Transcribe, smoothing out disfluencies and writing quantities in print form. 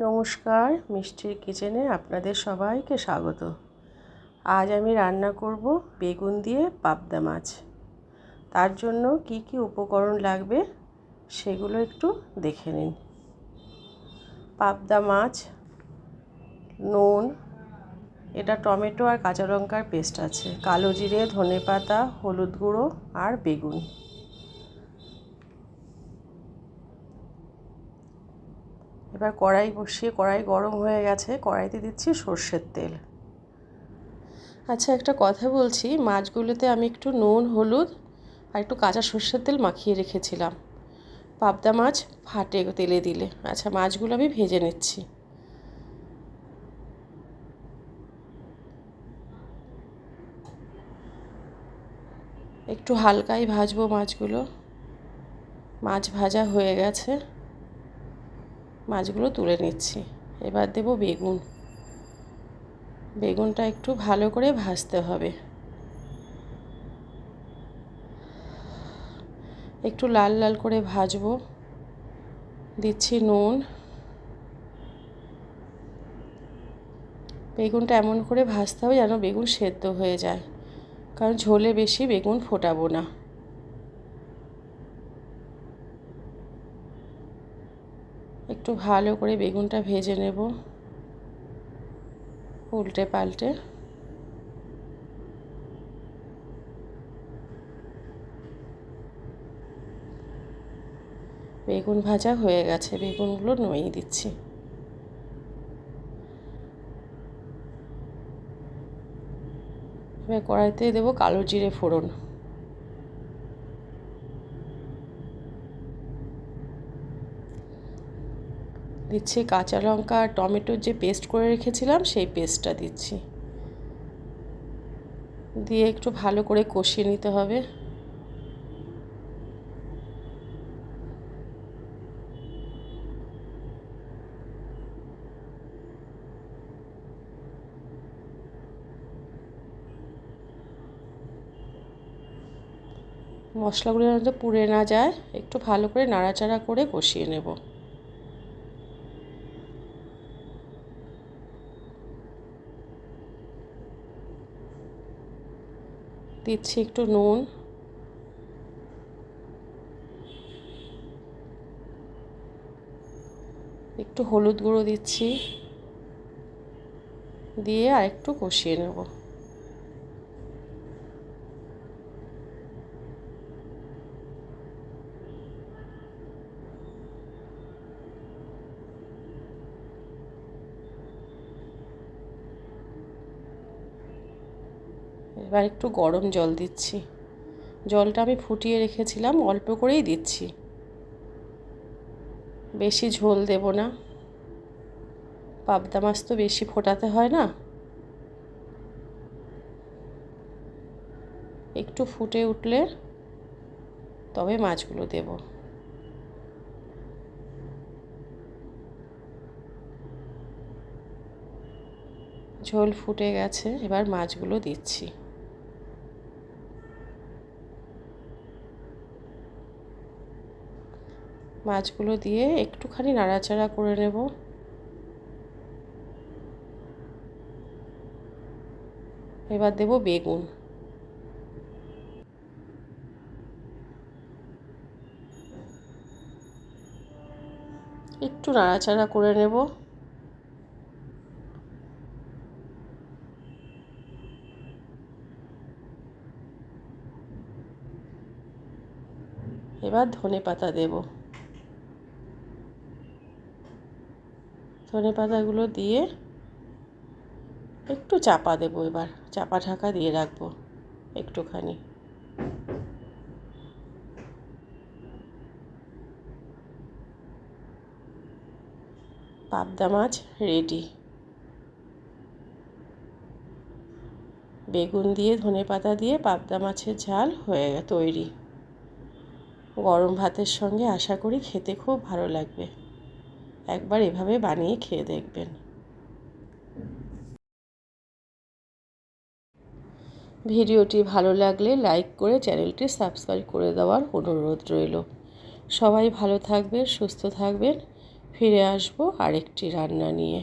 নমস্কার, মিষ্টির কিচেনে আপনাদের সবাইকে স্বাগত। আজ আমি রান্না করব বেগুন দিয়ে পাবদা মাছ। তার জন্য কি কি উপকরণ লাগবে সেগুলো একটু দেখে নিন। পাবদা মাছ, নুন, এটা টমেটো আর কাঁচা লঙ্কার পেস্ট আছে, কালো জিরে, ধনেপাতা, হলুদ গুঁড়ো আর বেগুন। এবার কড়াই বসিয়ে কড়াই গরম হয়ে গেছে, কড়াইতে দিচ্ছি সর্ষের তেল। আচ্ছা, একটা কথা বলছি, মাছগুলোতে আমি একটু নুন, হলুদ আর একটু কাঁচা সর্ষের তেল মাখিয়ে রেখেছিলাম। পাবদা মাছ ফাটে তেলে দিলে। আচ্ছা, মাছগুলো আমি ভেজে নিচ্ছি। একটু হালকাই ভাজবো মাছগুলো। মাছ ভাজা হয়ে গেছে, মাছগুলো তুলে নিচ্ছি। এবার দেব বেগুন। বেগুনটা একটু ভালো করে ভাজতে হবে, একটু লাল লাল করে ভাজবো। দিচ্ছি নুন। বেগুনটা এমন করে ভাজতে হবে যেন বেগুন সেদ্ধ হয়ে যায়, কারণ ঝোলে বেশি বেগুন ফোটাবো না। একটু ভালো করে বেগুনটা ভেজে নেব, উল্টে পাল্টে। বেগুন ভাজা হয়ে গেছে, বেগুনগুলো নইয়ে দিচ্ছি। এবার কড়াইতে দেবো কালো জিরে ফোড়ন। দিচ্ছি কাঁচা লঙ্কা আর টমেটোর যে পেস্ট করে রেখেছিলাম সেই পেস্টটা দিচ্ছি। দিয়ে একটু ভালো করে কষিয়ে নিতে হবে। মশলাগুলো যাতে পুড়ে না যায়, একটু ভালো করে নাড়াচাড়া করে কষিয়ে নেব। দিচ্ছি একটু নুন, একটু হলুদ গুঁড়ো দিচ্ছি, দিয়ে আর একটু কষিয়ে নেব। এবার একটু গরম জল দিচ্ছি। জলটা আমি ফুটিয়ে রেখেছিলাম, অল্প করেই দিচ্ছি, বেশি ঝোল দেব না। পাবদা মাছ তো বেশি ফোটাতে হয় না। একটু ফুটে উঠলে তবে মাছগুলো দেব। ঝোল ফুটে গেছে, এবার মাছগুলো দিচ্ছি। মাছগুলো দিয়ে একটুখানি নাড়াচাড়া করে নেব। এবার দেব বেগুন। একটু নাড়াচাড়া করে নেব। এবার ধনেপাতা দেব। ধনেপাতাগুলো দিয়ে একটু চাপা দেব। এবার চাপা ঢাকা দিয়ে রাখবো একটুখানি। পাবদা মাছ রেডি। বেগুন দিয়ে ধনেপাতা দিয়ে পাবদা মাছের ঝাল তৈরি। গরম ভাতের সঙ্গে আশা করি খেতে খুব ভালো লাগবে। একবার এভাবে বানিয়ে খেয়ে দেখবেন। ভিডিওটি ভালো লাগলে লাইক করে চ্যানেলটি সাবস্ক্রাইব করে দেওয়ার অনুরোধ রইল। সবাই ভালো থাকবেন, সুস্থ থাকবেন। ফিরে আসবো আরেকটি রান্না নিয়ে।